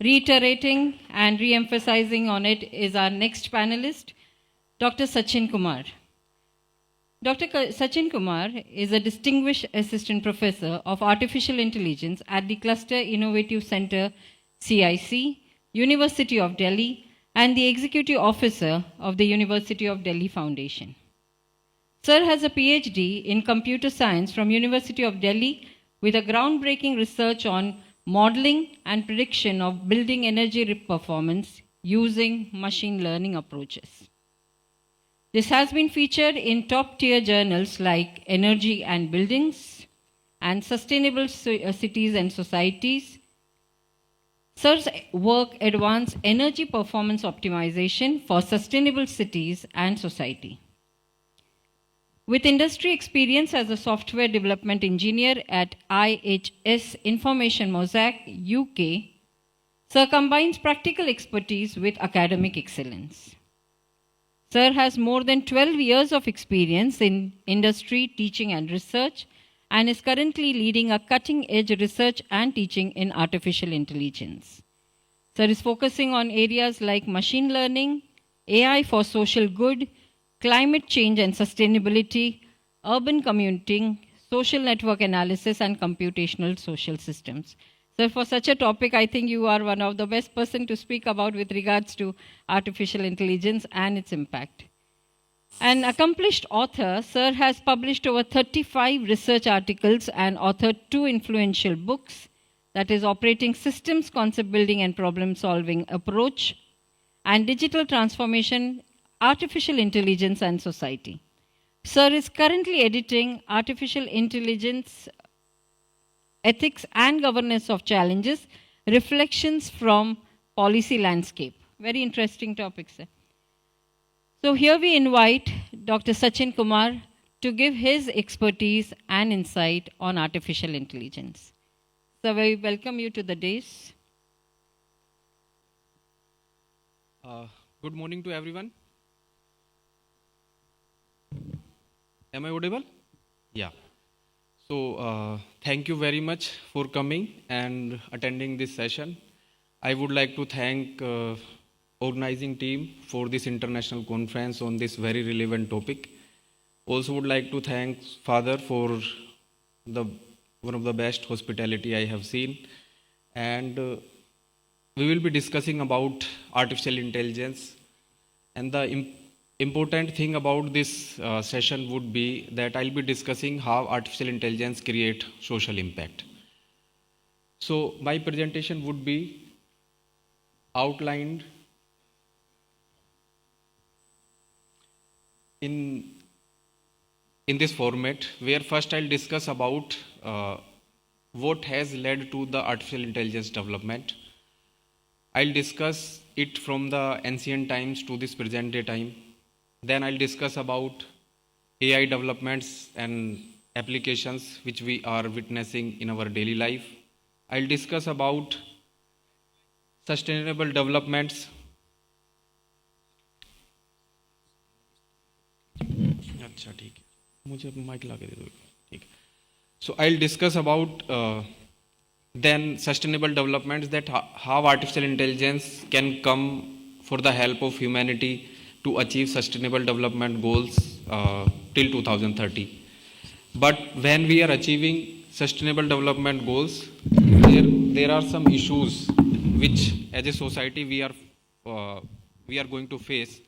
Reiterating and re-emphasizing on it is our next panelist, Dr. Sachin Kumar. Dr. Sachin Kumar is a distinguished assistant professor of artificial intelligence at the Cluster Innovative Center, CIC, University of Delhi, and the executive officer of the University of Delhi Foundation. Sir has a PhD in computer science from University of Delhi with a groundbreaking research on modeling and prediction of building energy performance using machine learning approaches. This has been featured in top-tier journals like Energy and Buildings and Sustainable Cities and Societies. Sir's work advances energy performance optimization for sustainable cities and society. With industry experience as a software development engineer at IHS Information Mosaic, UK, Sir combines practical expertise with academic excellence. Sir has more than 12 years of experience in industry, teaching and research, and is currently leading a cutting-edge research and teaching in artificial intelligence. Sir is focusing on areas like machine learning, AI for social good, climate change and sustainability, urban commuting, social network analysis, and computational social systems. So for such a topic, I think you are one of the best person to speak about with regards to artificial intelligence and its impact. An accomplished author, Sir has published over 35 research articles and authored 2 influential books, that is Operating Systems, Concept Building and Problem Solving Approach, and Digital Transformation, Artificial Intelligence and Society. Sir is currently editing Artificial Intelligence, Ethics and Governance of Challenges, Reflections from Policy Landscape. Very interesting topic, sir. So here we invite Dr. Sachin Kumar to give his expertise and insight on artificial intelligence. So we welcome you to the dais. Good morning to everyone. Am I audible? Yeah. So thank you very much for coming and attending this session. I would like to thank organizing team for this international conference on this very relevant topic. Also would like to thank Father for one of the best hospitality I have seen. And we will be discussing about artificial intelligence, and the important thing about this session would be that I'll be discussing how artificial intelligence create social impact. So my presentation would be outlined in this format, where first I'll discuss about what has led to the artificial intelligence development. I'll discuss it from the ancient times to this present day time. Then I'll discuss about AI developments and applications which we are witnessing in our daily life. I'll discuss about sustainable developments. So I'll discuss about then sustainable developments, that how artificial intelligence can come for the help of humanity to achieve sustainable development goals till 2030. But when we are achieving sustainable development goals, there are some issues which as a society we are going to face.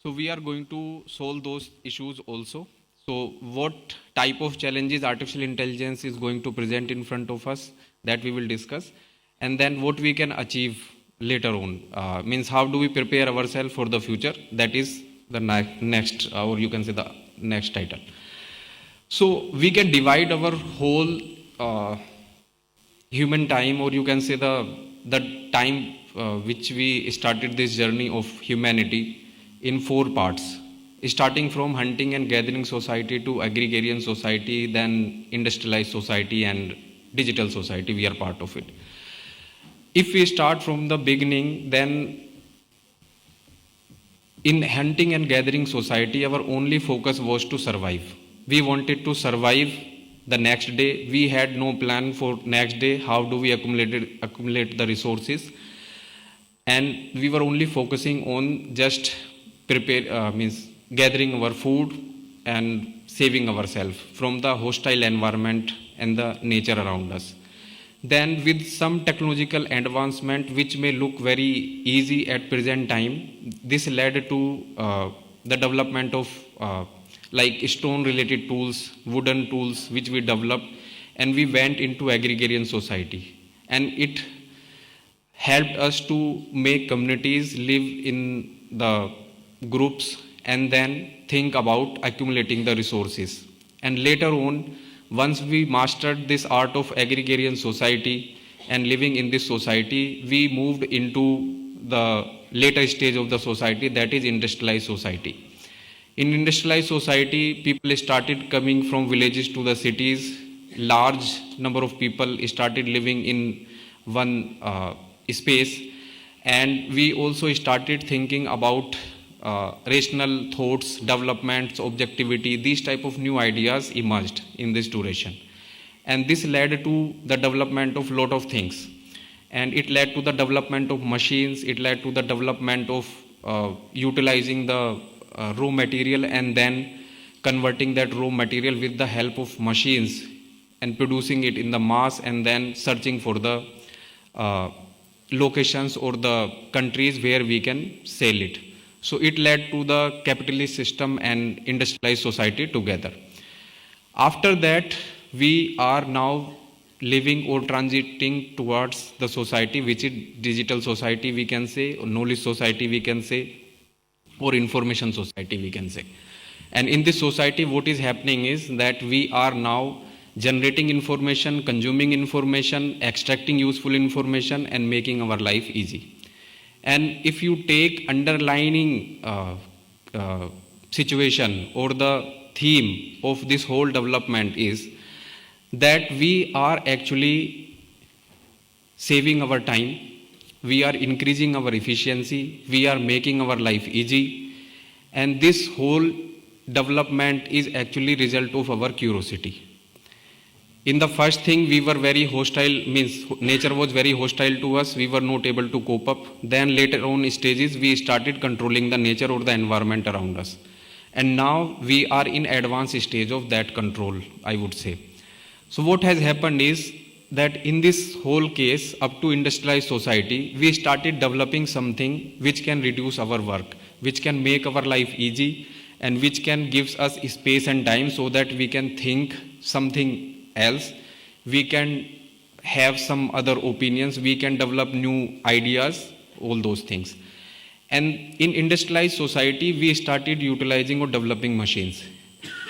So we are going to solve those issues also. So what type of challenges artificial intelligence is going to present in front of us, that we will discuss. And then what we can achieve later on, means how do we prepare ourselves for the future. That is the next, or you can say the next title. So we can divide our whole human time, or you can say the time which we started this journey of humanity, in 4 parts, starting from hunting and gathering society to agrarian society, then industrialized society and digital society. We are part of it. If we start from the beginning, then in hunting and gathering society, our only focus was to survive. We wanted to survive the next day. We had no plan for next day. How do we accumulate the resources? and we were only focusing on just means gathering our food and saving ourselves from the hostile environment and the nature around us. Then with some technological advancement which may look very easy at present time, this led to the development of like stone related tools, wooden tools which we developed, and we went into agrarian society, and it helped us to make communities live in the groups and then think about accumulating the resources. And later on, once we mastered this art of agrarian society and living in this society, we moved into the later stage of the society, that is industrialized society. In industrialized society, people started coming from villages to the cities. Large number of people started living in one space, and we also started thinking about rational thoughts, developments, objectivity. These type of new ideas emerged in this duration, and this led to the development of lot of things, and it led to the development of machines. It led to the development of utilizing the raw material and then converting that raw material with the help of machines and producing it in the mass, and then searching for the locations or the countries where we can sell it. So it led to the capitalist system and industrialized society together. After that, we are now living or transiting towards the society which is digital society, we can say, or knowledge society, we can say, or information society, we can say. And in this society, what is happening is that we are now generating information, consuming information, extracting useful information, and making our life easy. And if you take underlining situation or the theme of this whole development is that we are actually saving our time, we are increasing our efficiency, we are making our life easy, and this whole development is actually result of our curiosity. In the first thing, we were very hostile, means nature was very hostile to us, we were not able to cope up. Then later on stages, we started controlling the nature or the environment around us. And now we are in advanced stage of that control, I would say. So what has happened is that in this whole case, up to industrialized society, we started developing something which can reduce our work, which can make our life easy, and which can give us space and time so that we can think something else, we can have some other opinions, we can develop new ideas, all those things. And in industrialized society, we started utilizing or developing machines.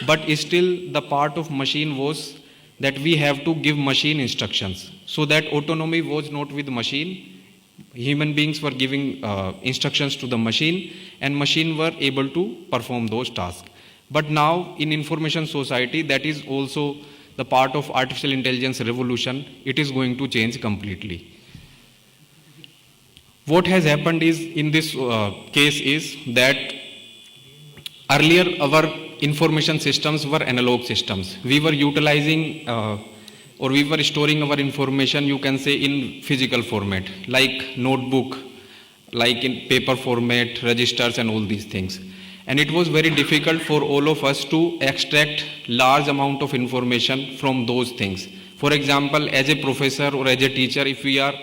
But still the part of machine was that we have to give machine instructions. So that autonomy was not with machine. Human beings were giving instructions to the machine, and machine were able to perform those tasks. But now in information society, that is also the part of artificial intelligence revolution, it is going to change completely. What has happened is, in this case is that earlier our information systems were analog systems. We were utilizing or we were storing our information, you can say, in physical format, like notebook, like in paper format, registers and all these things. And it was very difficult for all of us to extract large amount of information from those things. For example, as a professor or as a teacher, if we are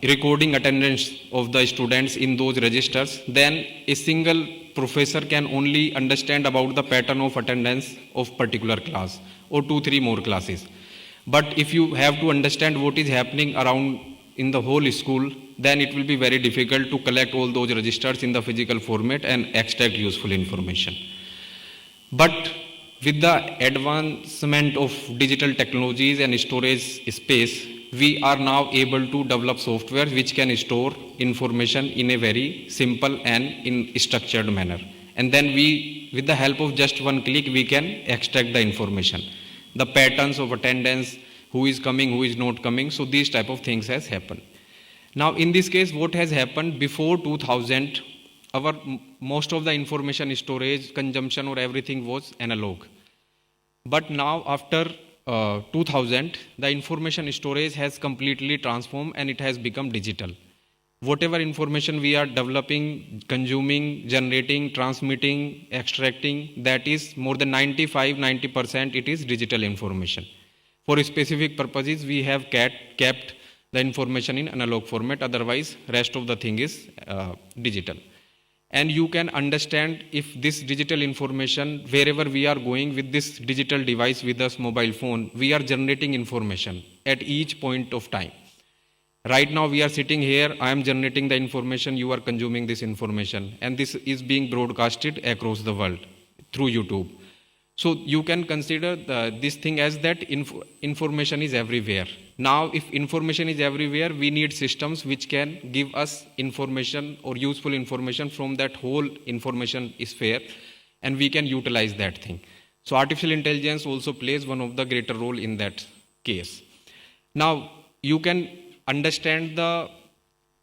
recording attendance of the students in those registers, then a single professor can only understand about the pattern of attendance of particular class or 2-3 more classes. But if you have to understand what is happening around in the whole school, then it will be very difficult to collect all those registers in the physical format and extract useful information. But with the advancement of digital technologies and storage space, we are now able to develop software which can store information in a very simple and in structured manner. And then we, with the help of just one click, we can extract the information, the patterns of attendance, who is coming, who is not coming. So these type of things has happened. Now in this case, what has happened, before 2000, our most of the information storage, consumption or everything was analog. But now after 2000, the information storage has completely transformed and it has become digital. whatever information we are developing, consuming, generating, transmitting, extracting, that is more than 95-90% it is digital information. For specific purposes, we have kept the information in analog format, otherwise rest of the thing is digital. And you can understand if this digital information, wherever we are going with this digital device, with this mobile phone, we are generating information at each point of time. Right now we are sitting here, I am generating the information, you are consuming this information, and this is being broadcasted across the world through YouTube. So you can consider this thing as that information is everywhere. Now if information is everywhere, we need systems which can give us information or useful information from that whole information sphere, and we can utilize that thing. So artificial intelligence also plays one of the greater role in that case. Now you can understand the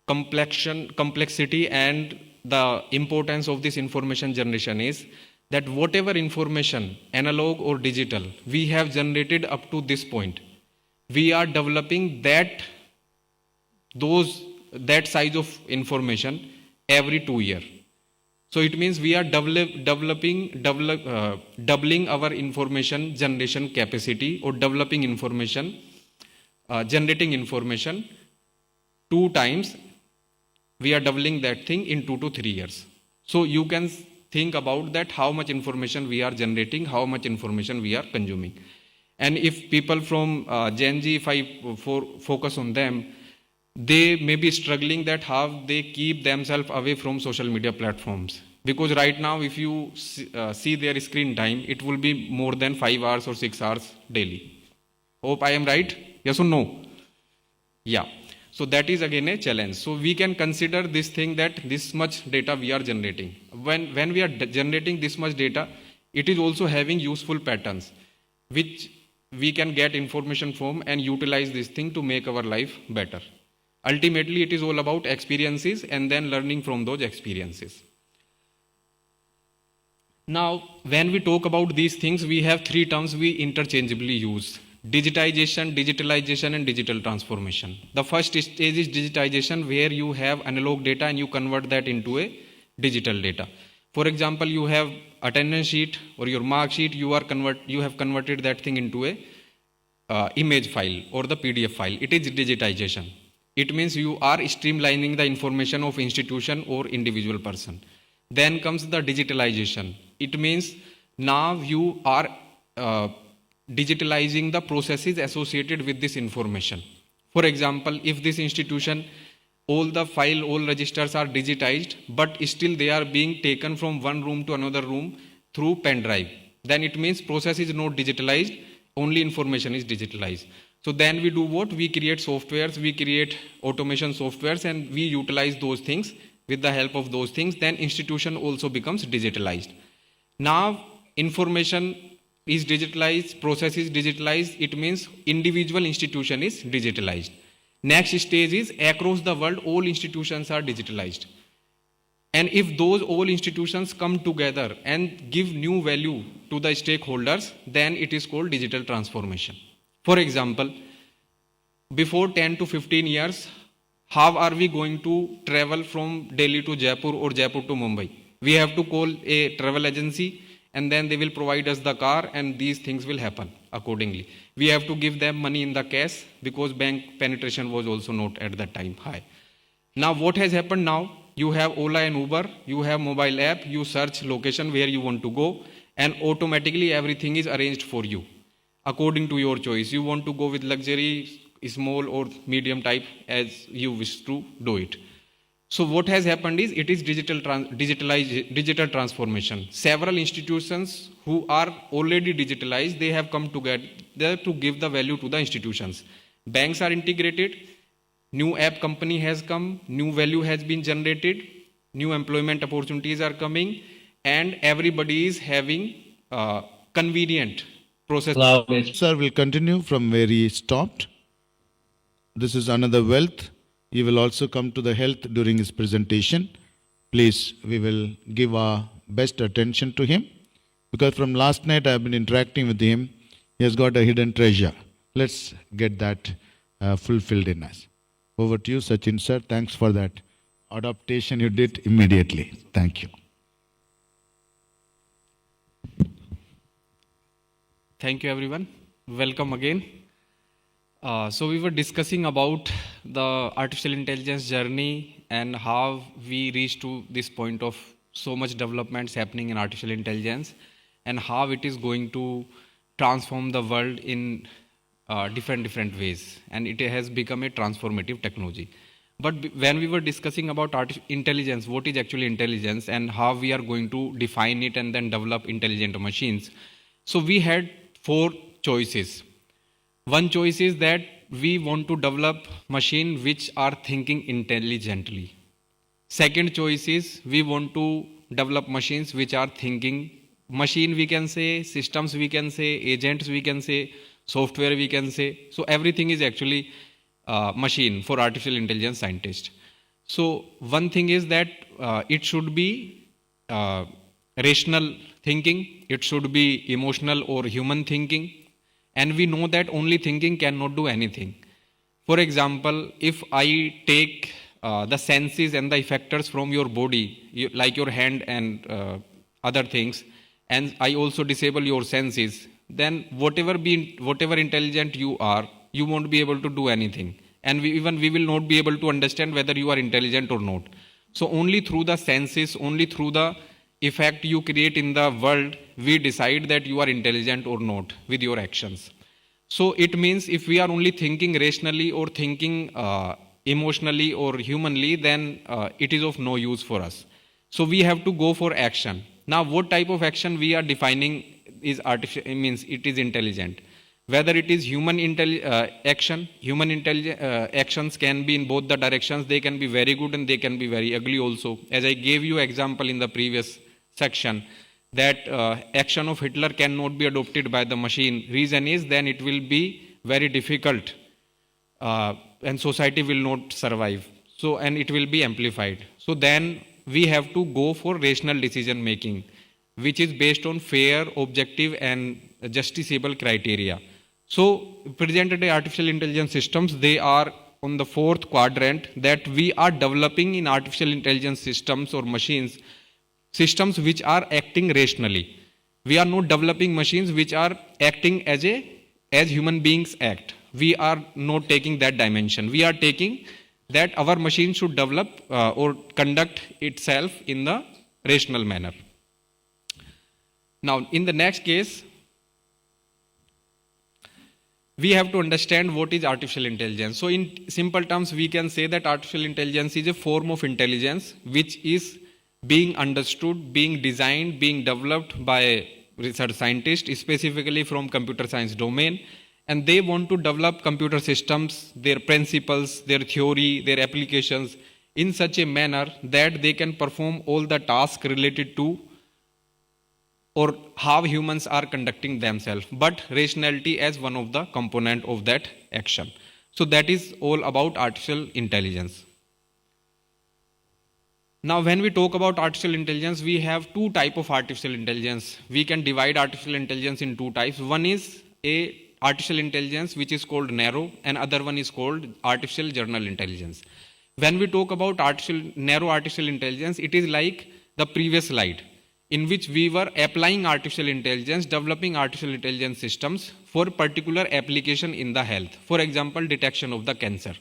complexity and the importance of this information generation is that whatever information, analog or digital, we have generated up to this point, we are developing that size of information every 2 years. So it means we are doubling our information generation capacity, or developing information, generating information 2 times. We are doubling that thing in 2 to 3 years. So you can think about that, how much information we are generating, how much information we are consuming. And if people from Gen Z, if I focus on them, they may be struggling that how they keep themselves away from social media platforms. Because right now, if you see their screen time, it will be more than 5 hours or 6 hours daily. Hope I am right? Yes or no? Yeah. So that is again a challenge. So we can consider this thing that this much data we are generating. When we are generating this much data, it is also having useful patterns, which we can get information from and utilize this thing to make our life better. Ultimately, it is all about experiences and then learning from those experiences. Now, when we talk about these things, we have 3 terms we interchangeably use: digitization, digitalization, and digital transformation. The first stage is digitization, where you have analog data and you convert that into a digital data. For example, you have attendance sheet or your mark sheet, you have converted that thing into a image file or the PDF file. It is digitization. It means you are streamlining the information of institution or individual person. Then comes the digitalization. It means now you are digitalizing the processes associated with this information. For example, if this institution, all registers are digitized, but still they are being taken from one room to another room through pen drive, then it means process is not digitalized, only information is digitalized. So then we do what? We create softwares, we create automation softwares, and we utilize those things. With the help of those things, then institution also becomes digitalized. Now information is digitalized, process is digitalized, it means individual institution is digitalized. Next stage is across the world, all institutions are digitalized. And if those all institutions come together and give new value to the stakeholders, then it is called digital transformation. For example, before 10 to 15 years, how are we going to travel from Delhi to Jaipur or Jaipur to Mumbai? We have to call a travel agency, and then they will provide us the car, and these things will happen accordingly. We have to give them money in the cash, because bank penetration was also not at that time high. Now what has happened now? You have Ola and Uber, you have mobile app, you search location where you want to go, and automatically everything is arranged for you according to your choice. You want to go with luxury, small or medium type, as you wish to do it. So what has happened is, it is digital transformation. Several institutions who are already digitalized, they have come together to give the value to the institutions. Banks are integrated, new app company has come, new value has been generated, new employment opportunities are coming, and everybody is having convenient process. Sir will continue from where he stopped. This is another wealth. He will also come to the health during his presentation. Please, we will give our best attention to him, because from last night I have been interacting with him. He has got a hidden treasure. Let's get that fulfilled in us. Over to you, Sachin sir. Thanks for that adaptation you did immediately. Thank you. Thank you, everyone. Welcome again. So we were discussing about the artificial intelligence journey and how we reached to this point of so much developments happening in artificial intelligence and how it is going to transform the world in different ways, and it has become a transformative technology. But when we were discussing about intelligence, what is actually intelligence and how we are going to define it and then develop intelligent machines, so we had four choices. One choice is that we want to develop machines which are thinking intelligently. Second choice is we want to develop machines which are thinking. Machine we can say, systems we can say, agents we can say, software we can say. So everything is actually machine for artificial intelligence scientists. So one thing is that it should be rational thinking, it should be emotional or human thinking, and we know that only thinking cannot do anything. For example, if I take the senses and the effectors from your body, like your hand and other things, and I also disable your senses, then whatever intelligent you are, you won't be able to do anything. And we will not be able to understand whether you are intelligent or not. So only through the senses, only through the effect you create in the world, we decide that you are intelligent or not with your actions. So it means if we are only thinking rationally or thinking emotionally or humanly, then it is of no use for us. So we have to go for action. Now, what type of action we are defining is artificial, means it is intelligent. Whether it is human action, actions can be in both the directions. They can be very good and they can be very ugly also. As I gave you example in the previous section, that action of Hitler cannot be adopted by the machine. Reason is then it will be very difficult and society will not survive. So, and it will be amplified. So then we have to go for rational decision making, which is based on fair, objective and justiciable criteria. So present day artificial intelligence systems, they are on the fourth quadrant, that we are developing in artificial intelligence systems or machines, systems which are acting rationally. We are not developing machines which are acting as human beings act. We are not taking that dimension. We are taking that our machine should develop or conduct itself in the rational manner. Now, in the next case, we have to understand what is artificial intelligence. So in simple terms, we can say that artificial intelligence is a form of intelligence which is being understood, being designed, being developed by research scientists, specifically from computer science domain. And they want to develop computer systems, their principles, their theory, their applications in such a manner that they can perform all the tasks related to or how humans are conducting themselves, but rationality as one of the component of that action. So that is all about artificial intelligence. Now, when we talk about artificial intelligence, we have two types of artificial intelligence. We can divide artificial intelligence in two types. One is a artificial intelligence which is called narrow, and other one is called artificial general intelligence. When we talk about narrow artificial intelligence, it is like the previous slide, in which we were applying artificial intelligence, developing artificial intelligence systems for particular application in the health. For example, detection of the cancer.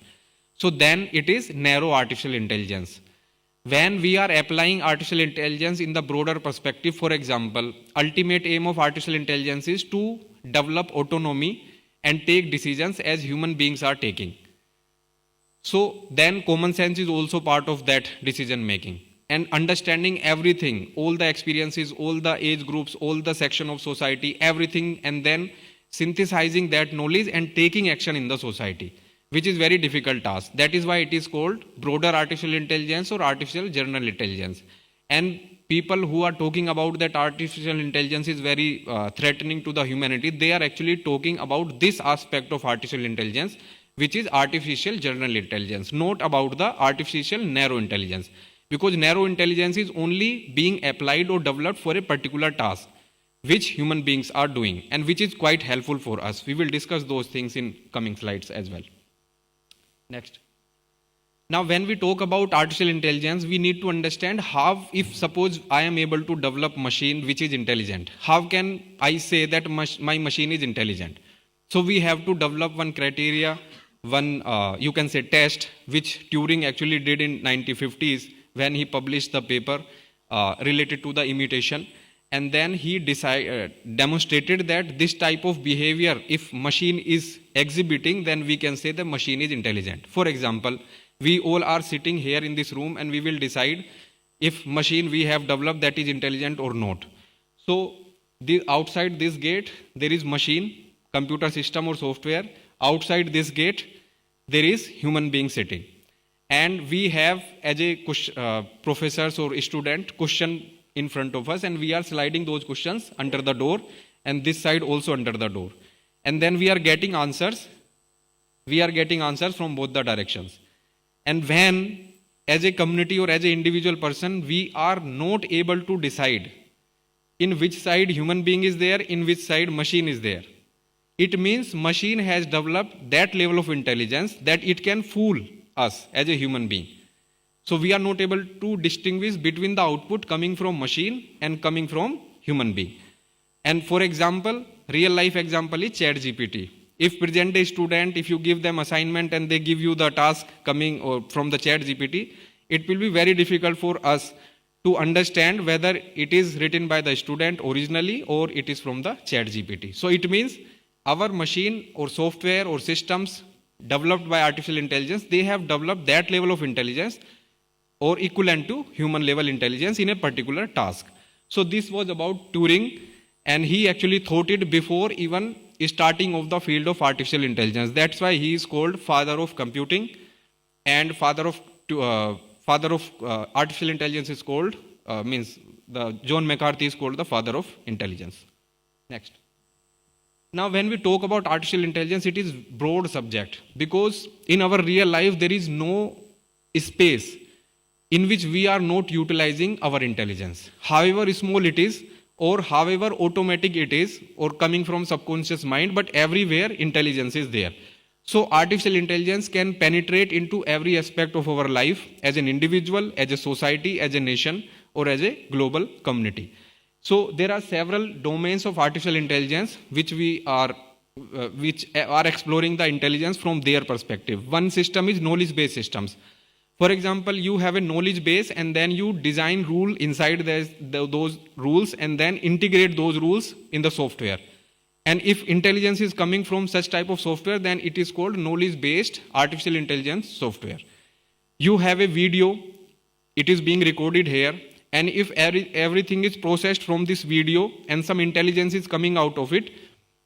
So then it is narrow artificial intelligence. When we are applying artificial intelligence in the broader perspective, for example, ultimate aim of artificial intelligence is to develop autonomy and take decisions as human beings are taking. So then common sense is also part of that decision making. And understanding everything, all the experiences, all the age groups, all the section of society, everything, and then synthesizing that knowledge and taking action in the society, which is very difficult task. That is why it is called broader artificial intelligence or artificial general intelligence. And people who are talking about that artificial intelligence is very threatening to the humanity, they are actually talking about this aspect of artificial intelligence, which is artificial general intelligence, not about the artificial narrow intelligence. Because narrow intelligence is only being applied or developed for a particular task, which human beings are doing, and which is quite helpful for us. We will discuss those things in coming slides as well. Next. Now, when we talk about artificial intelligence, we need to understand how, if suppose I am able to develop machine which is intelligent, how can I say that my machine is intelligent? So we have to develop one criteria, one you can say test, which Turing actually did in 1950s when he published the paper related to the imitation. And then he demonstrated that this type of behavior, if machine is exhibiting, then we can say the machine is intelligent. For example, we all are sitting here in this room and we will decide if machine we have developed that is intelligent or not. So outside this gate there is machine, computer system or software. Outside this gate there is human being sitting, and we have as a professors or student question in front of us, and we are sliding those questions under the door, and this side also under the door, and then we are getting answers from both the directions. And when as a community or as an individual person we are not able to decide in which side human being is there, in which side machine is there, it means machine has developed that level of intelligence that it can fool us as a human being. So we are not able to distinguish between the output coming from machine and coming from human being. And for example, real life example is ChatGPT. If present a student, if you give them assignment and they give you the task coming or from the ChatGPT, it will be very difficult for us to understand whether it is written by the student originally or it is from the ChatGPT. So it means our machine or software or systems developed by artificial intelligence, they have developed that level of intelligence or equivalent to human level intelligence in a particular task. So this was about Turing, and he actually thought it before even starting of the field of artificial intelligence. That's why he is called father of computing, and father of artificial intelligence is called John McCarthy is called the father of intelligence. Next. Now, when we talk about artificial intelligence, it is broad subject, because in our real life there is no space in which we are not utilizing our intelligence. However small it is, or however automatic it is, or coming from subconscious mind, but everywhere intelligence is there. So artificial intelligence can penetrate into every aspect of our life as an individual, as a society, as a nation, or as a global community. So there are several domains of artificial intelligence which are exploring the intelligence from their perspective. One system is knowledge-based systems. For example, you have a knowledge base and then you design rule inside those rules and then integrate those rules in the software. And if intelligence is coming from such type of software, then it is called knowledge-based artificial intelligence software. You have a video, it is being recorded here, and if everything is processed from this video and some intelligence is coming out of it,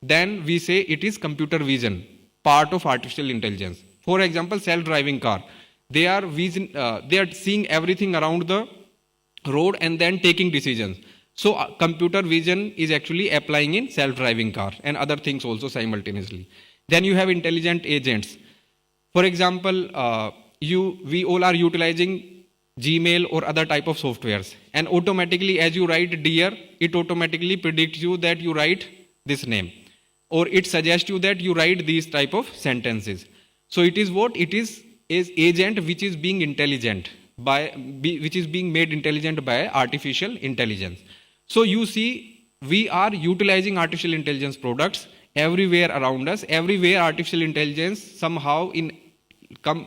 then we say it is computer vision, part of artificial intelligence. For example, self-driving car. They are seeing everything around the road and then taking decisions. So computer vision is actually applying in self-driving car and other things also simultaneously. Then you have intelligent agents. For example, we all are utilizing Gmail or other type of softwares, and automatically as you write dear, it automatically predicts you that you write this name, or it suggests you that you write these type of sentences. So it is what it is agent which is being intelligent which is being made intelligent by artificial intelligence. So you see, we are utilizing artificial intelligence products everywhere around us. Everywhere artificial intelligence somehow in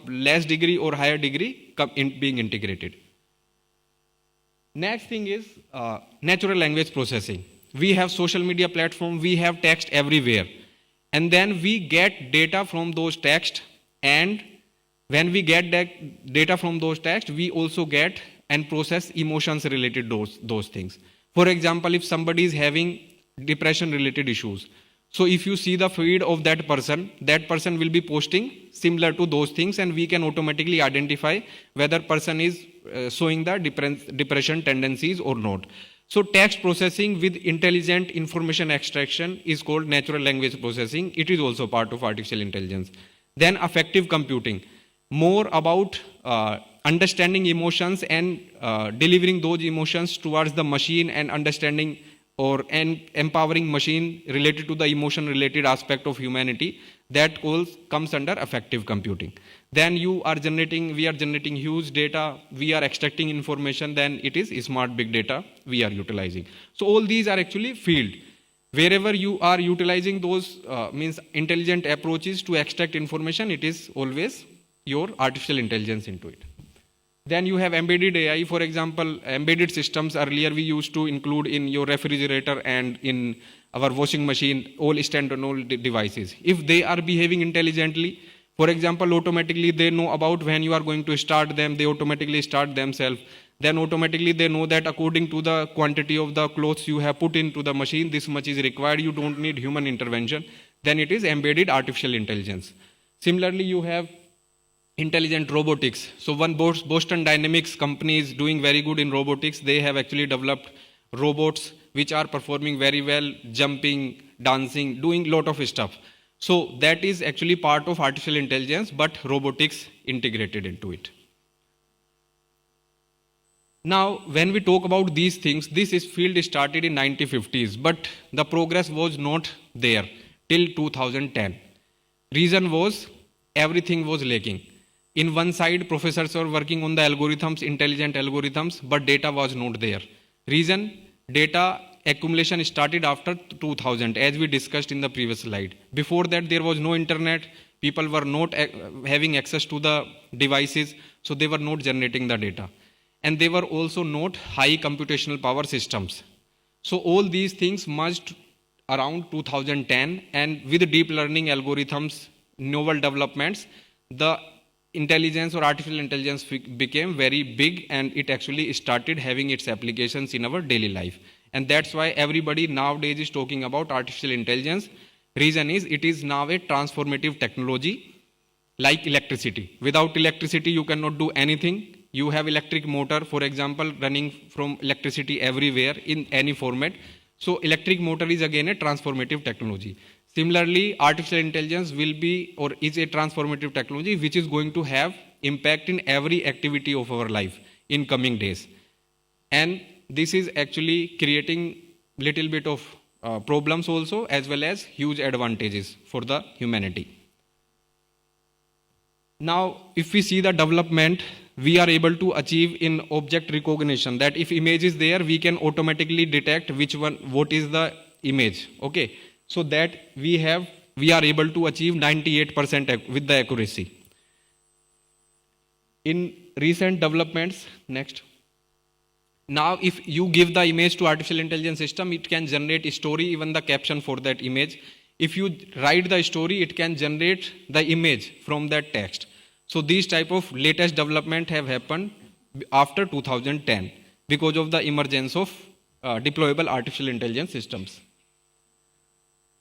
less degree or higher degree being integrated. Next thing is natural language processing. We have social media platform, we have text everywhere, and then we get data from those text, and when we get that data from those texts, we also get and process emotions related to those things. For example, if somebody is having depression related issues, so if you see the feed of that person will be posting similar to those things, and we can automatically identify whether person is showing the depression tendencies or not. So text processing with intelligent information extraction is called natural language processing. It is also part of artificial intelligence. Then affective computing, more about understanding emotions and delivering those emotions towards the machine and understanding or an empowering machine related to the emotion related aspect of humanity, that all comes under affective computing. Then we are generating huge data, we are extracting information, then it is smart big data we are utilizing. So all these are actually field. Wherever you are utilizing those means intelligent approaches to extract information, it is always your artificial intelligence into it. Then you have embedded AI. For example, embedded systems earlier we used to include in your refrigerator and in our washing machine, all standalone devices. If they are behaving intelligently, for example, automatically they know about when you are going to start them, they automatically start themselves. Then automatically they know that according to the quantity of the clothes you have put into the machine, this much is required, you don't need human intervention. Then it is embedded artificial intelligence. Similarly, you have intelligent robotics. So one Boston Dynamics company is doing very good in robotics. They have actually developed robots which are performing very well, jumping, dancing, doing lot of stuff. So that is actually part of artificial intelligence, but robotics integrated into it. Now, when we talk about these things, this field started in 1950s, but the progress was not there till 2010. Reason was everything was lacking. In one side, professors were working on the algorithms, intelligent algorithms, but data was not there. Reason, data accumulation started after 2000, as we discussed in the previous slide. Before that, there was no internet. People were not having access to the devices, so they were not generating the data. And they were also not high computational power systems. So all these things merged around 2010, and with deep learning algorithms, novel developments, the intelligence or artificial intelligence became very big, and it actually started having its applications in our daily life. And that's why everybody nowadays is talking about artificial intelligence. Reason is it is now a transformative technology like electricity. Without electricity, you cannot do anything. You have electric motor, for example, running from electricity everywhere in any format. So electric motor is again a transformative technology. Similarly, artificial intelligence will be or is a transformative technology which is going to have impact in every activity of our life in coming days. And this is actually creating little bit of problems also, as well as huge advantages for the humanity. Now, if we see the development, we are able to achieve in object recognition, that if image is there, we can automatically detect what is the image. Okay. So that we are able to achieve 98% with the accuracy. In recent developments, next. Now, if you give the image to artificial intelligence system, it can generate a story, even the caption for that image. If you write the story, it can generate the image from that text. So these type of latest development have happened after 2010 because of the emergence of deployable artificial intelligence systems.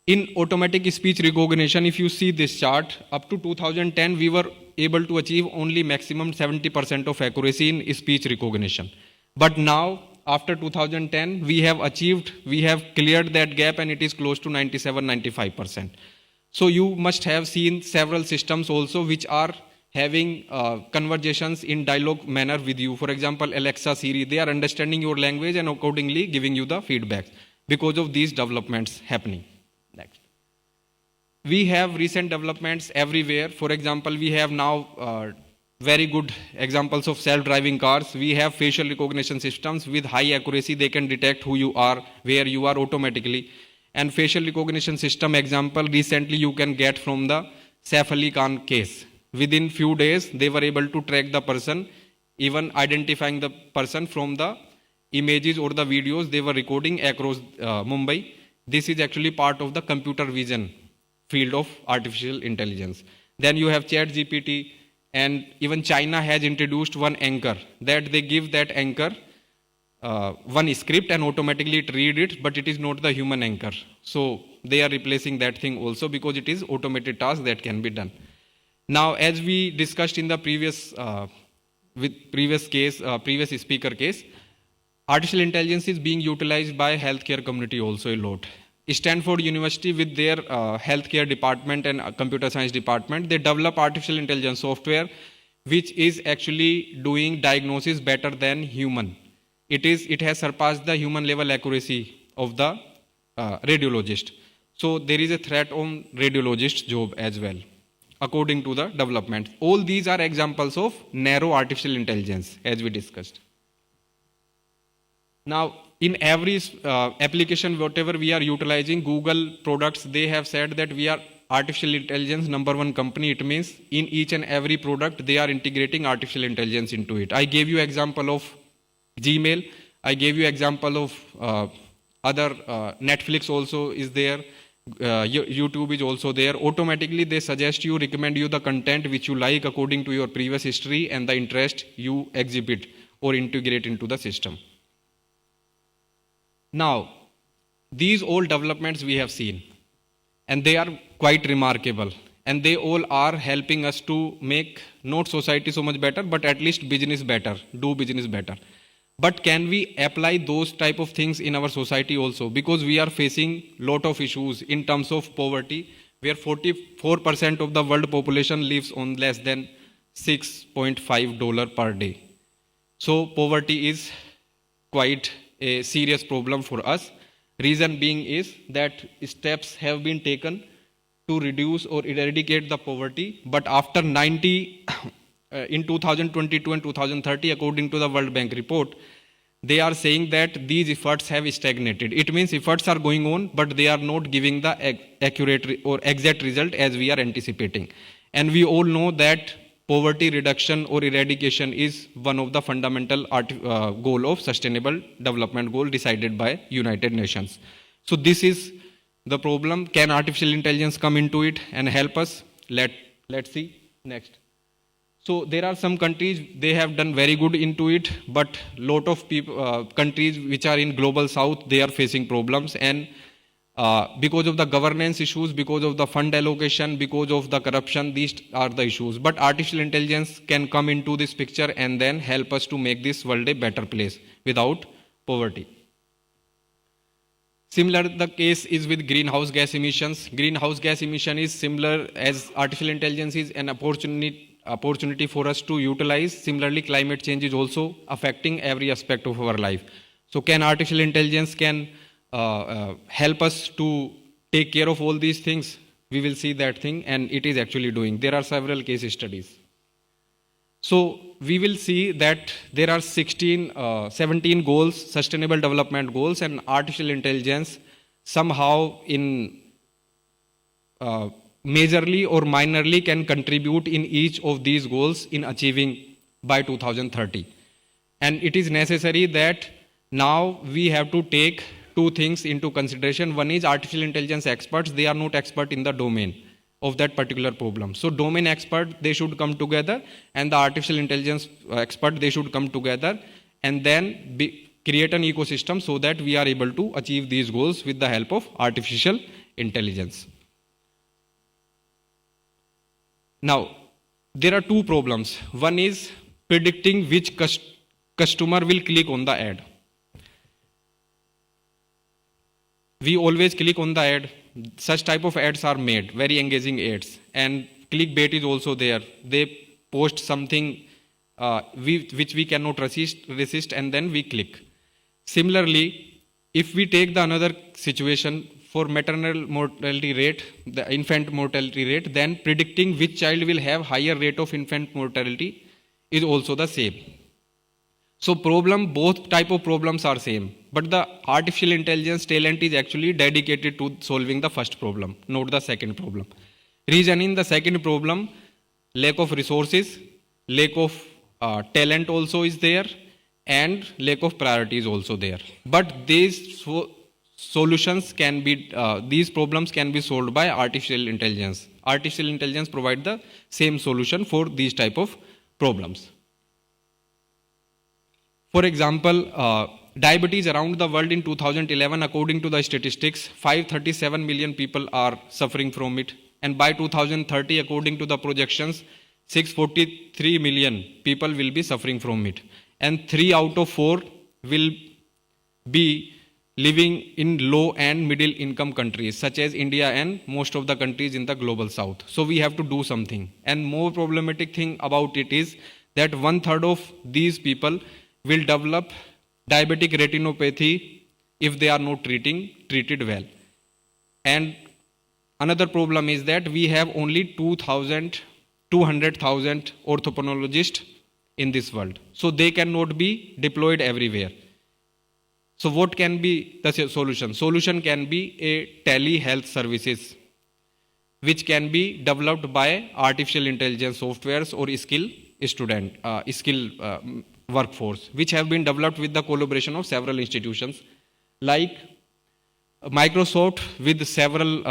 In automatic speech recognition, if you see this chart, up to 2010, we were able to achieve only maximum 70% of accuracy in speech recognition. But now, after 2010, we have cleared that gap, and it is close to 97-95%. So you must have seen several systems also which are having conversations in dialogue manner with you. For example, Alexa, Siri, they are understanding your language and accordingly giving you the feedback because of these developments happening. Next. We have recent developments everywhere. For example, we have now very good examples of self-driving cars. We have facial recognition systems with high accuracy. They can detect who you are, where you are automatically. And facial recognition system example recently you can get from the Saif Ali Khan case. Within few days, they were able to track the person, even identifying the person from the images or the videos they were recording across Mumbai. This is actually part of the computer vision field of artificial intelligence. Then you have ChatGPT, and even China has introduced one anchor, that they give that anchor one script and automatically it read it, but it is not the human anchor. So they are replacing that thing also because it is automated task that can be done. Now, as we discussed in the previous speaker case, artificial intelligence is being utilized by healthcare community also a lot. Stanford University with their healthcare department and computer science department, they develop artificial intelligence software which is actually doing diagnosis better than human. It has surpassed the human level accuracy of the radiologist. So there is a threat on radiologist job as well, according to the development. All these are examples of narrow artificial intelligence, as we discussed. Now, in every application, whatever we are utilizing, Google products, they have said that we are artificial intelligence #1 company. It means in each and every product, they are integrating artificial intelligence into it. I gave you example of Gmail. I gave you example of other Netflix also is there. YouTube is also there. Automatically, they suggest you, recommend you the content which you like according to your previous history and the interest you exhibit or integrate into the system. Now, these all developments we have seen, and they are quite remarkable, and they all are helping us to make not society so much better, but at least business better, do business better. But can we apply those type of things in our society also? Because we are facing lot of issues in terms of poverty, where 44% of the world population lives on less than $6.5 per day. So poverty is quite a serious problem for us. Reason being is that steps have been taken to reduce or eradicate the poverty, but after 90 in 2022 and 2030, according to the World Bank report, they are saying that these efforts have stagnated. It means efforts are going on, but they are not giving the accurate or exact result as we are anticipating. And we all know that poverty reduction or eradication is one of the fundamental goal of sustainable development goal decided by United Nations. So this is the problem. Can artificial intelligence come into it and help us? Let's see next. So there are some countries, they have done very good into it, but lot of people, countries which are in global south, they are facing problems, and because of the governance issues, because of the fund allocation, because of the corruption, these are the issues. But artificial intelligence can come into this picture and then help us to make this world a better place without poverty. Similar the case is with greenhouse gas emissions. Greenhouse gas emission is similar as artificial intelligence is an opportunity for us to utilize. Similarly, climate change is also affecting every aspect of our life. So can artificial intelligence help us to take care of all these things? We will see that thing, and it is actually doing. There are several case studies. So we will see that there are 17 goals, sustainable development goals, and artificial intelligence somehow in majorly or minorly can contribute in each of these goals in achieving by 2030. And it is necessary that now we have to take two things into consideration. One is artificial intelligence experts. They are not expert in the domain of that particular problem. So domain expert, they should come together, and the artificial intelligence expert, they should come together and then create an ecosystem so that we are able to achieve these goals with the help of artificial intelligence. Now, there are two problems. One is predicting which customer will click on the ad. We always click on the ad. Such type of ads are made, very engaging ads. And clickbait is also there. They post something which we cannot resist, and then we click. Similarly, if we take the another situation for maternal mortality rate, the infant mortality rate, then predicting which child will have higher rate of infant mortality is also the same. So both type of problems are same, but the artificial intelligence talent is actually dedicated to solving the first problem, not the second problem. Reason in the second problem, lack of resources, lack of talent also is there, and lack of priority is also there. But these solutions can be, these problems can be solved by artificial intelligence. Artificial intelligence provide the same solution for these type of problems. For example, diabetes around the world in 2011, according to the statistics, 537 million people are suffering from it. And by 2030, according to the projections, 643 million people will be suffering from it. And 3 out of 4 will be living in low and middle income countries, such as India and most of the countries in the global south. So we have to do something. And more problematic thing about it is that 1/3 of these people will develop diabetic retinopathy if they are not treated well. And another problem is that we have only 200,000 orthoponologists in this world. So they cannot be deployed everywhere. So what can be the solution? Solution can be a telehealth services, which can be developed by artificial intelligence softwares or skill workforce, which have been developed with the collaboration of several institutions like Microsoft with several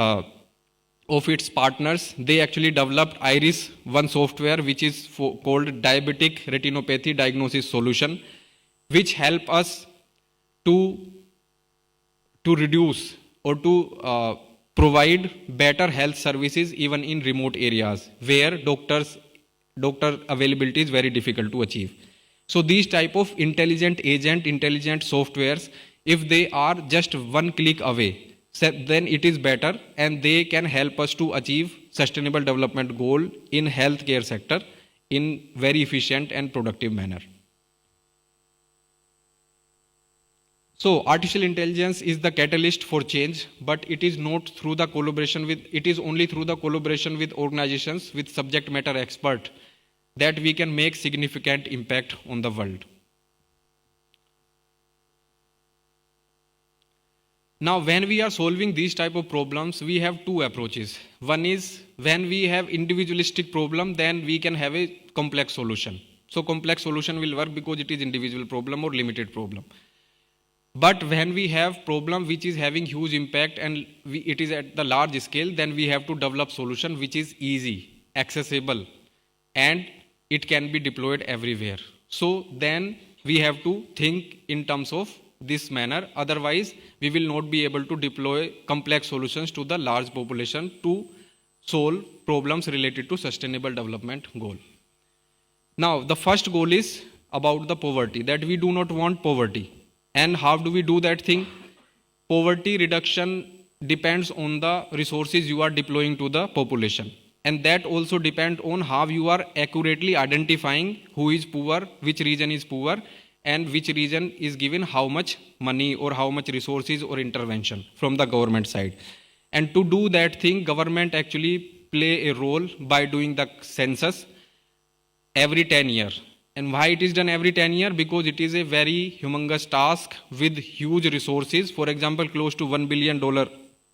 of its partners. They actually developed Iris One software, which is called Diabetic Retinopathy Diagnosis Solution, which help us to reduce or to provide better health services even in remote areas where doctor availability is very difficult to achieve. So these type of intelligent agent, intelligent softwares, if they are just one click away, then it is better, and they can help us to achieve sustainable development goal in healthcare sector in very efficient and productive manner. So artificial intelligence is the catalyst for change, but it is not through the collaboration with, it is only through the collaboration with organizations with subject matter expert that we can make significant impact on the world. Now, when we are solving these type of problems, we have two approaches. One is when we have individualistic problem, then we can have a complex solution. So complex solution will work because it is individual problem or limited problem. But when we have problem which is having huge impact and it is at the large scale, then we have to develop solution which is easy, accessible, and it can be deployed everywhere. So then we have to think in terms of this manner. Otherwise, we will not be able to deploy complex solutions to the large population to solve problems related to sustainable development goal. Now, the first goal is about the poverty, that we do not want poverty. And how do we do that thing? Poverty reduction depends on the resources you are deploying to the population. And that also depends on how you are accurately identifying who is poor, which region is poor, and which region is given how much money or how much resources or intervention from the government side. And to do that thing, government actually play a role by doing the census every 10 years. And why it is done every 10 years? Because it is a very humongous task with huge resources. For example, close to $1 billion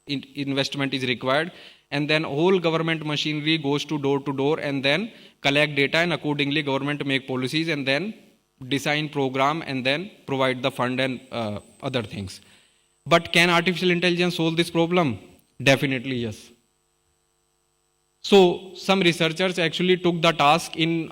investment is required. And then whole government machinery goes to door and then collect data, and accordingly government make policies and then design program and then provide the fund and other things. But can artificial intelligence solve this problem? Definitely yes. So some researchers actually took the task in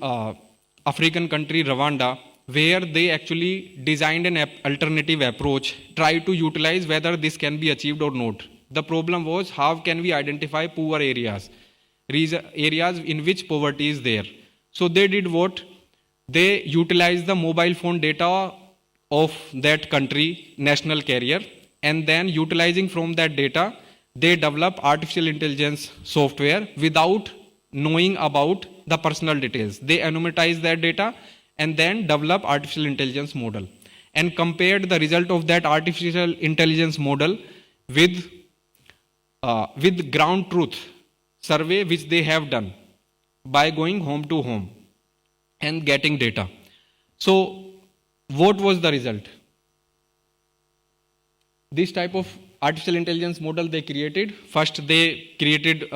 African country Rwanda, where they actually designed an alternative approach, try to utilize whether this can be achieved or not. The problem was, how can we identify poor areas in which poverty is there. So they did what? They utilized the mobile phone data of that country national carrier, and then utilizing from that data, they develop artificial intelligence software without knowing about the personal details. They anonymize that data and then develop artificial intelligence model, and compared the result of that artificial intelligence model with ground truth survey which they have done by going home to home and getting data. So what was the result? This type of artificial intelligence model they created. First they created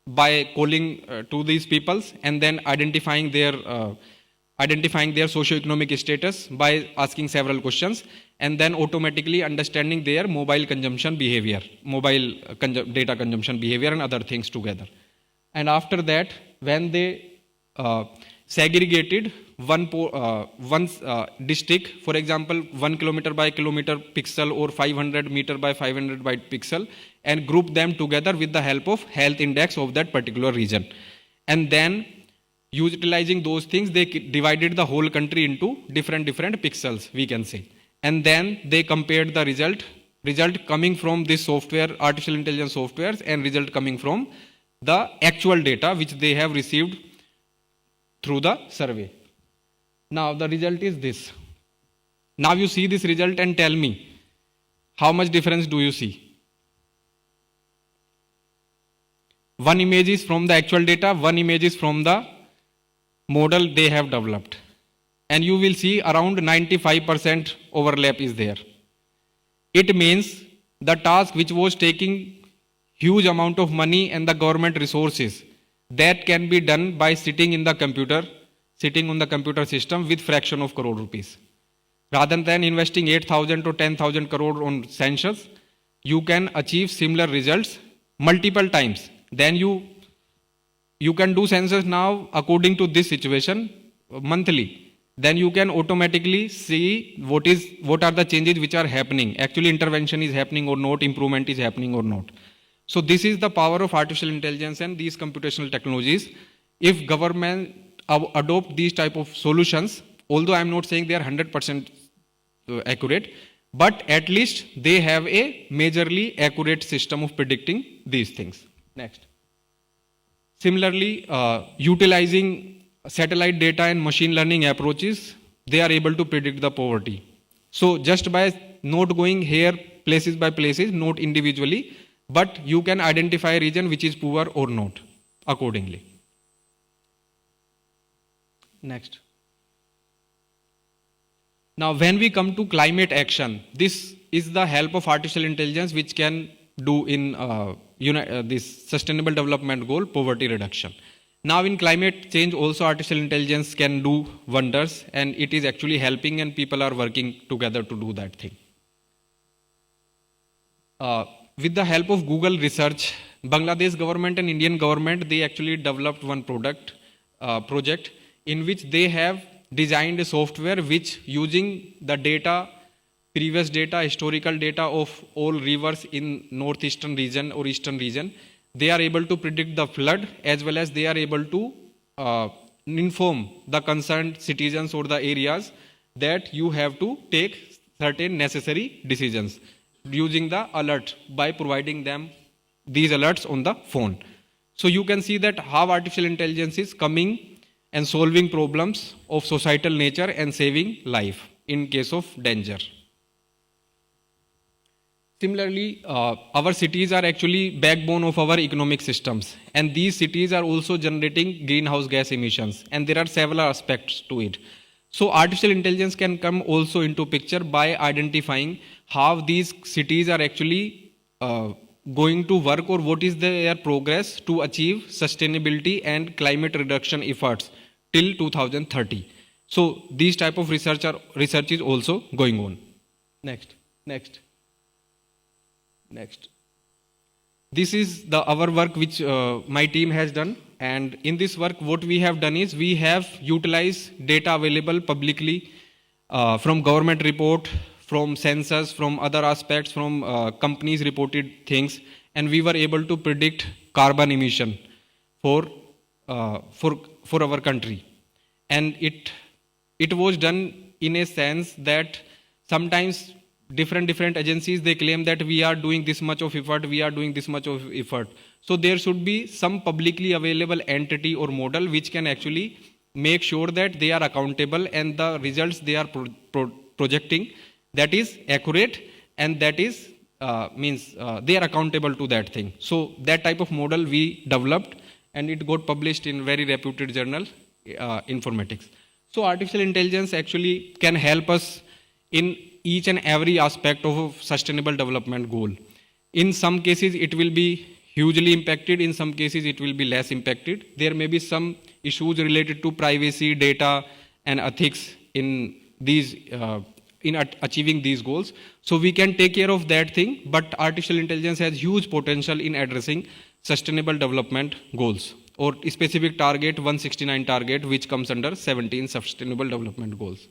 by calling to these peoples and then identifying their socioeconomic status by asking several questions, and then automatically understanding their mobile consumption behavior, data consumption behavior and other things together. And after that, when they segregated one district, for example 1 kilometer by kilometer pixel or 500 meter by 500 by pixel, and group them together with the help of health index of that particular region, and then utilizing those things, they divided the whole country into different pixels, we can say. And then they compared the result coming from this software, artificial intelligence softwares, and result coming from the actual data which they have received through the survey. Now the result is this. Now you see this result and tell me, How much difference do you see? One image is from the actual data, one image is from the model they have developed. And you will see around 95% overlap is there. It means the task which was taking huge amount of money and the government resources, that can be done by sitting on the computer system with fraction of crore rupees. Rather than investing 8,000 to 10,000 crore on sensors, you can achieve similar results multiple times. Then you can do sensors now according to this situation monthly. Then you can automatically see what are the changes which are happening. Actually intervention is happening or not, improvement is happening or not. So this is the power of artificial intelligence and these computational technologies. If government adopt these type of solutions, although I am not saying they are 100% accurate, but at least they have a majorly accurate system of predicting these things. Next. Similarly, utilizing satellite data and machine learning approaches, they are able to predict the poverty. So just by not going here places by places, not individually, but you can identify a region which is poor or not accordingly. Next. Now when we come to climate action, this is the help of artificial intelligence which can do in this sustainable development goal, poverty reduction. Now in climate change also artificial intelligence can do wonders, and it is actually helping and people are working together to do that thing. With the help of Google research, Bangladesh government and Indian government, they actually developed one project in which they have designed a software which using the data, previous data, historical data of all rivers in northeastern region or eastern region, they are able to predict the flood as well as they are able to inform the concerned citizens or the areas that you have to take certain necessary decisions using the alert by providing them these alerts on the phone. So you can see that how artificial intelligence is coming and solving problems of societal nature and saving life in case of danger. Similarly, our cities are actually backbone of our economic systems, and these cities are also generating greenhouse gas emissions, and there are several aspects to it. So artificial intelligence can come also into picture by identifying how these cities are actually going to work or what is their progress to achieve sustainability and climate reduction efforts till 2030. So these type of research is also going on. Next. This is our work which my team has done, and in this work what we have done is we have utilized data available publicly from government report, from census, from other aspects, from companies reported things, and we were able to predict carbon emission for our country. And it was done in a sense that sometimes different agencies, they claim that we are doing this much of effort, so there should be some publicly available entity or model which can actually make sure that they are accountable and the results they are projecting, that is accurate, and that is they are accountable to that thing. So that type of model we developed, and it got published in very reputed journal, Informatics. So artificial intelligence actually can help us in each and every aspect of a sustainable development goal. In some cases it will be hugely impacted, in some cases it will be less impacted. There may be some issues related to privacy, data and ethics in these in achieving these goals. So we can take care of that thing, but artificial intelligence has huge potential in addressing sustainable development goals or specific target 169 target, which comes under 17 sustainable development goals.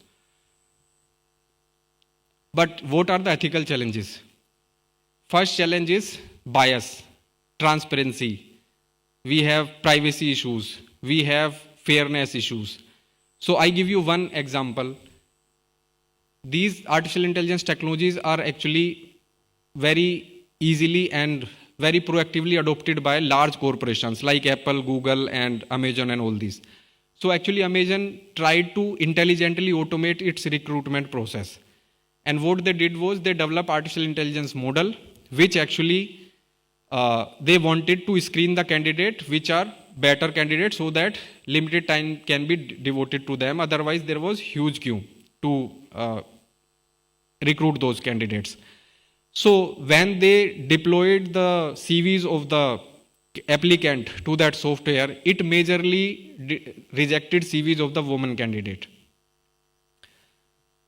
But what are the ethical challenges? First challenge is bias, transparency. We have privacy issues. We have fairness issues. So I give you one example. These artificial intelligence technologies are actually very easily and very proactively adopted by large corporations like Apple, Google and Amazon and all these. So actually Amazon tried to intelligently automate its recruitment process. And what they did was they developed artificial intelligence model, which actually they wanted to screen the candidate which are better candidates so that limited time can be devoted to them. Otherwise, there was huge queue to recruit those candidates. So when they deployed the CVs of the applicant to that software, it majorly rejected CVs of the woman candidate.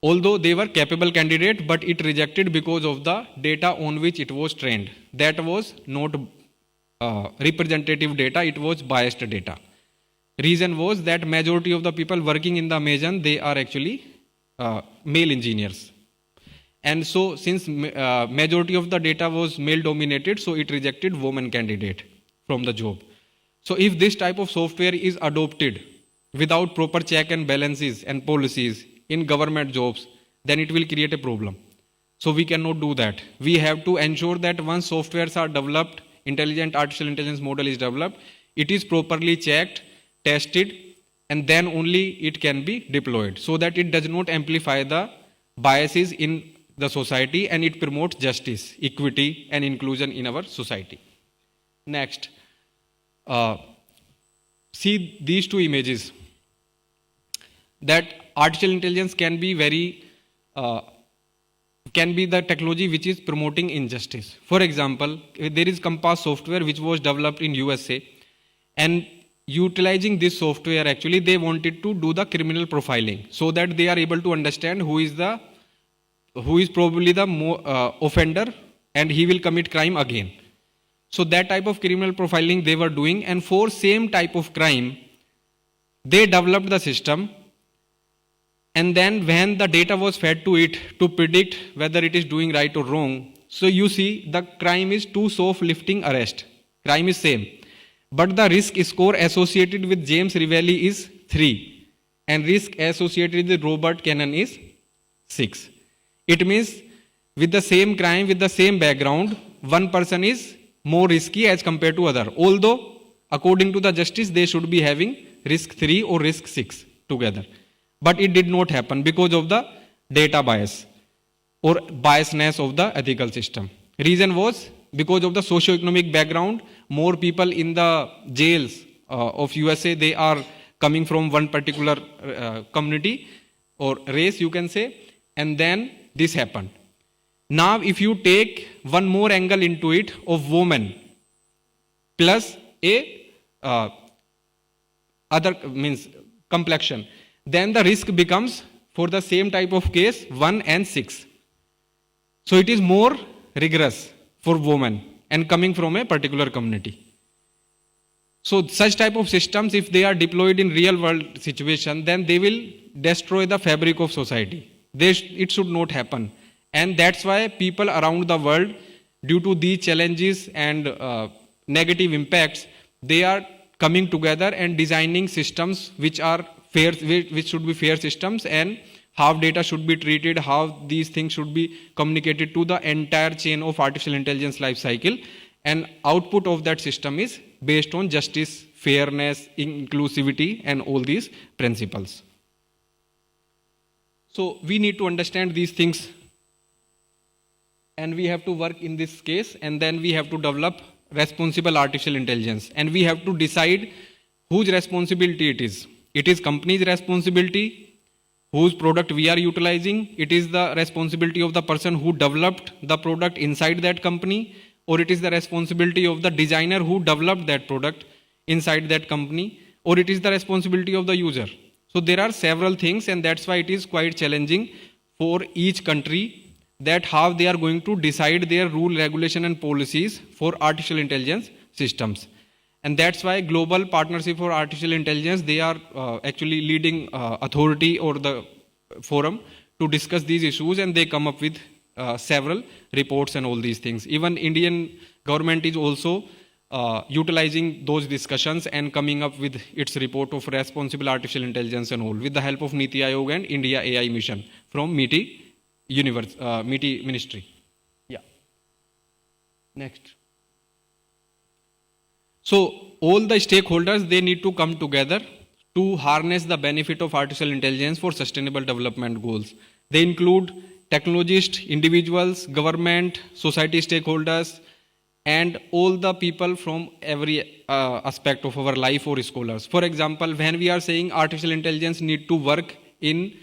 Although they were capable candidate, but it rejected because of the data on which it was trained. That was not representative data, it was biased data. Reason was that majority of the people working in the Amazon, they are actually male engineers. And so since majority of the data was male dominated, so it rejected woman candidate from the job. So if this type of software is adopted without proper check and balances and policies in government jobs, then it will create a problem. So we cannot do that. We have to ensure that once softwares are developed, intelligent artificial intelligence model is developed, it is properly checked, tested, and then only it can be deployed so that it does not amplify the biases in the society and it promotes justice, equity, and inclusion in our society. Next, see these two images. That artificial intelligence can be can be the technology which is promoting injustice. For example, there is Compass software which was developed in USA, and utilizing this software, actually they wanted to do the criminal profiling so that they are able to understand who is probably the offender and he will commit crime again. So that type of criminal profiling they were doing, and for same type of crime, they developed the system, and then when the data was fed to it to predict whether it is doing right or wrong, so you see the crime is 2 soft lifting arrest. Crime is same. But the risk score associated with James Rivelli is 3, and risk associated with Robert Cannon is 6. It means with the same crime, with the same background, one person is more risky as compared to other. Although, according to the justice, they should be having risk 3 or risk 6 together. But it did not happen because of the data bias or biasness of the ethical system. Reason was because of the socio-economic background. More people in the jails of USA, they are coming from one particular community or race, you can say, and then this happened. Now, if you take one more angle into it of woman plus a other means complexion, then the risk becomes for the same type of case 1 and 6. So it is more rigorous for women and coming from a particular community. So such type of systems, if they are deployed in real world situation, then they will destroy the fabric of society. It should not happen. And that's why people around the world, due to these challenges and negative impacts, they are coming together and designing systems which are fair, which should be fair systems, and how data should be treated, how these things should be communicated to the entire chain of artificial intelligence life cycle. And output of that system is based on justice, fairness, inclusivity, and all these principles. So we need to understand these things, and we have to work in this case, and then we have to develop responsible artificial intelligence, and we have to decide whose responsibility it is. It is company's responsibility, whose product we are utilizing. It is the responsibility of the person who developed the product inside that company, or it is the responsibility of the designer who developed that product inside that company, or it is the responsibility of the user. So there are several things, and that's why it is quite challenging for each country that how they are going to decide their rule, regulation, and policies for artificial intelligence systems. And that's why Global Partnership for Artificial Intelligence, they are actually leading authority or the forum to discuss these issues, and they come up with several reports and all these things. Even Indian government is also utilizing those discussions and coming up with its report of responsible artificial intelligence and all, with the help of Niti Aayog and India AI mission from MITI ministry. Yeah. Next. So all the stakeholders, they need to come together to harness the benefit of artificial intelligence for sustainable development goals. They include technologists, individuals, government, society stakeholders, and all the people from every aspect of our life or scholars. For example, when we are saying artificial intelligence need to work in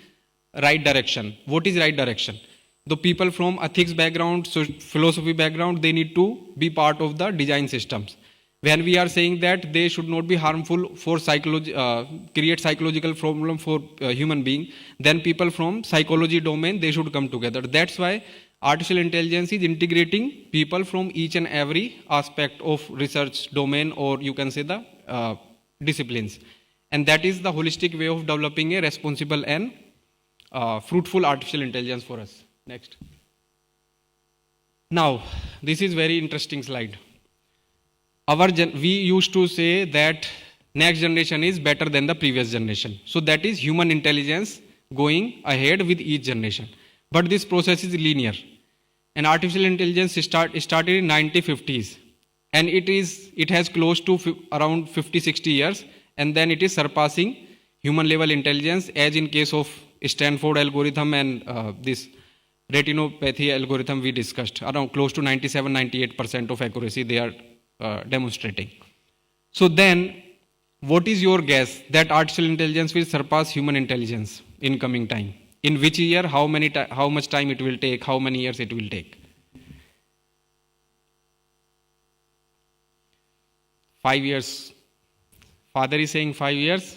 right direction, what is right direction? The people from ethics background, so philosophy background, they need to be part of the design systems. When we are saying that they should not be harmful for create psychological problem for human being, then people from psychology domain, they should come together. That's why artificial intelligence is integrating people from each and every aspect of research domain, or you can say the disciplines. And that is the holistic way of developing a responsible and fruitful artificial intelligence for us. Next. Now, this is very interesting slide. We used to say that next generation is better than the previous generation. So that is human intelligence going ahead with each generation. But this process is linear. And artificial intelligence started in 1950s. And it has close to around 50-60 years. And then it is surpassing human level intelligence, as in case of Stanford algorithm and this retinopathy algorithm we discussed. Around close to 97-98% of accuracy they are demonstrating. So then, what is your guess that artificial intelligence will surpass human intelligence in coming time? In which year, how much time it will take, how many years it will take? 5 years. Father is saying 5 years.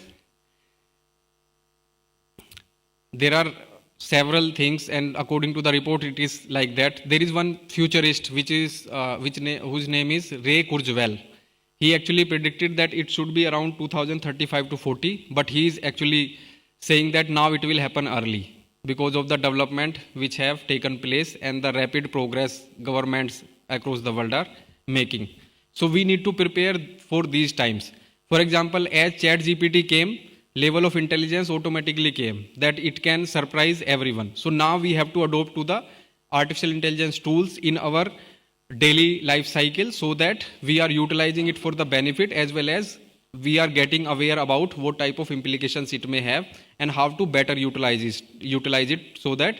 There are several things, and according to the report, it is like that. There is one futurist whose name is Ray Kurzweil. He actually predicted that it should be around 2035 to 40, but he is actually saying that now it will happen early because of the development which have taken place and the rapid progress governments across the world are making. So we need to prepare for these times. For example, as ChatGPT came, level of intelligence automatically came that it can surprise everyone. So now we have to adopt to the artificial intelligence tools in our daily life cycle so that we are utilizing it for the benefit, as well as we are getting aware about what type of implications it may have and how to better utilize it so that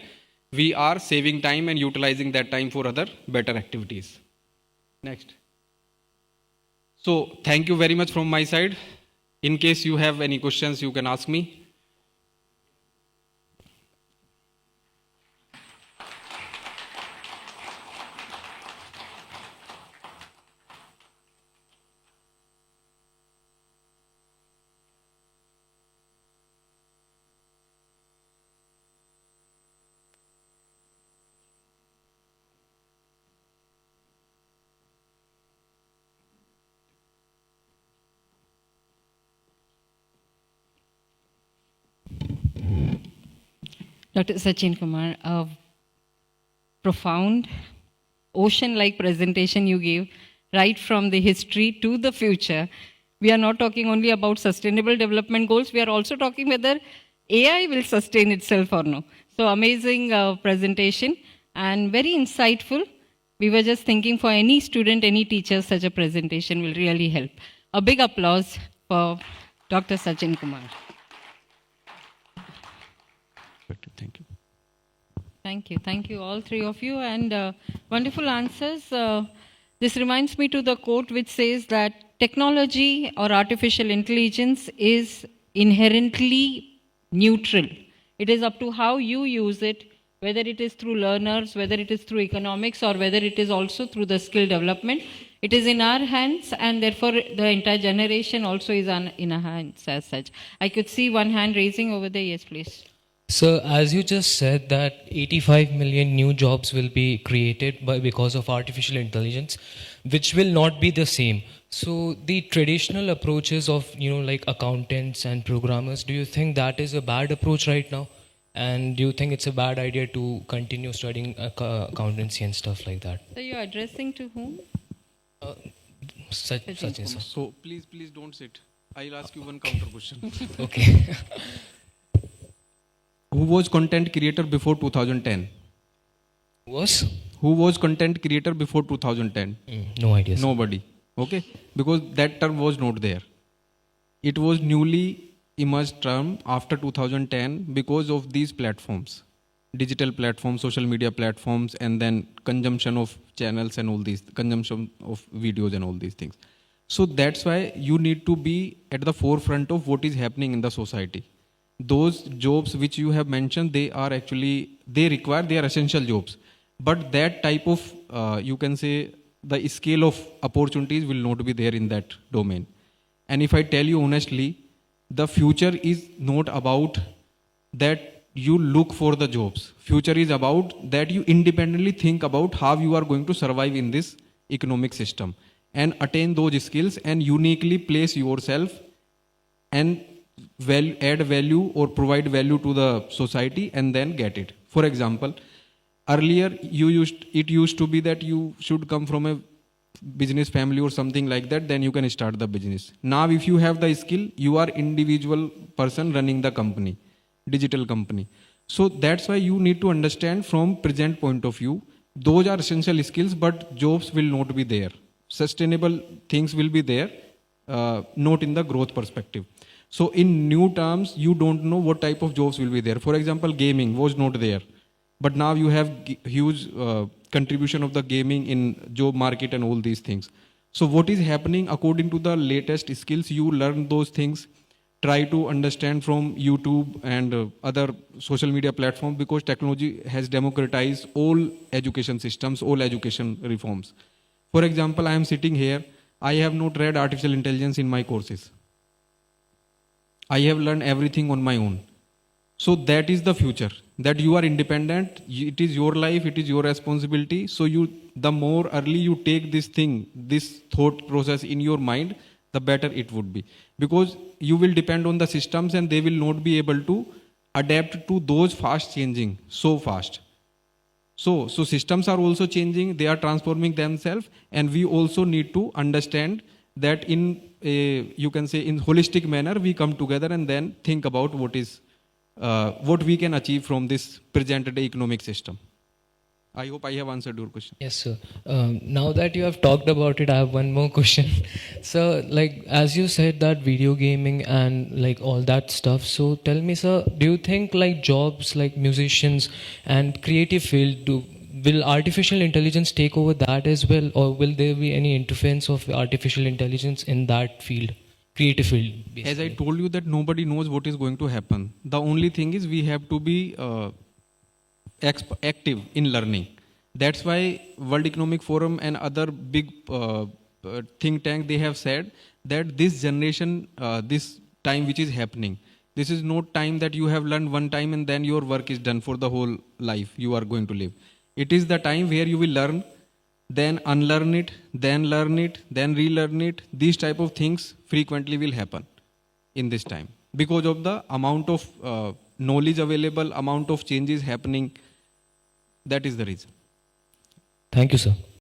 we are saving time and utilizing that time for other better activities. Next. So thank you very much from my side. In case you have any questions, you can ask me. Dr. Sachin Kumar, a profound, ocean-like presentation you gave, right from the history to the future. We are not talking only about sustainable development goals, we are also talking whether AI will sustain itself or no. So amazing presentation and very insightful. We were just thinking for any student, any teacher, such a presentation will really help. A big applause for Dr. Sachin Kumar. Thank you. Thank you. Thank you, all three of you, and wonderful answers. This reminds me to the quote which says that technology or artificial intelligence is inherently neutral. It is up to how you use it, whether it is through learners, whether it is through economics, or whether it is also through the skill development. It is in our hands, and therefore the entire generation also is in our hands as such. I could see one hand raising over there. Yes, please. So, as you just said that 85 million new jobs will be created because of artificial intelligence, which will not be the same. So, the traditional approaches of, like accountants and programmers, do you think that is a bad approach right now? And do you think it's a bad idea to continue studying accountancy and stuff like that? So, you're addressing to whom? Sachin, sir. So please don't sit. I'll ask you one counter question. Okay. Who was content creator before 2010? Who was content creator before 2010? No idea. Sir. Nobody. Okay? Because that term was not there. It was newly emerged term after 2010 because of these platforms. digital platforms, social media platforms, and then consumption of channels and all these, consumption of videos and all these things. So that's why you need to be at the forefront of what is happening in the society. Those jobs which you have mentioned, they are actually, they are essential jobs. But that type of, you can say, the scale of opportunities will not be there in that domain. And if I tell you honestly, the future is not about that you look for the jobs. Future is about that you independently think about how you are going to survive in this economic system and attain those skills and uniquely place yourself and add value or provide value to the society and then get it. For example, earlier it used to be that you should come from a business family or something like that, then you can start the business. Now if you have the skill, you are individual person running the company, digital company. So that's why you need to understand from present point of view, those are essential skills, but jobs will not be there. Sustainable things will be there, not in the growth perspective. So in new terms, you don't know what type of jobs will be there. For example, gaming was not there, but now you have huge contribution of the gaming in job market and all these things. So what is happening according to the latest skills, you learn those things, try to understand from YouTube and other social media platforms, because technology has democratized all education systems, all education reforms. For example, I am sitting here, I have not read artificial intelligence in my courses. I have learned everything on my own. So that is the future, that you are independent, it is your life, it is your responsibility. So you, the more early you take this thing, this thought process in your mind, the better it would be. Because you will depend on the systems and they will not be able to adapt to those fast changing, so fast. So systems are also changing, they are transforming themselves, and we also need to understand that in a, you can say in holistic manner, we come together and then think about what is what we can achieve from this present day economic system. I hope I have answered your question. Yes, sir. Now that you have talked about it, I have one more question. So, like, as you said that video gaming and like all that stuff, so tell me, sir, do you think like jobs like musicians and creative field, will artificial intelligence take over that as well, or will there be any interference of artificial intelligence in that field, creative field? Basically? As I told you that nobody knows what is going to happen. The only thing is we have to be active in learning. That's why World Economic Forum and other big think tank, they have said that this generation, this time which is happening, this is not time that you have learned one time and then your work is done for the whole life you are going to live. It is the time where you will learn, then unlearn it, then learn it, then relearn it. These type of things frequently will happen in this time because of the amount of knowledge available, amount of changes happening. That is the reason. Thank you, sir.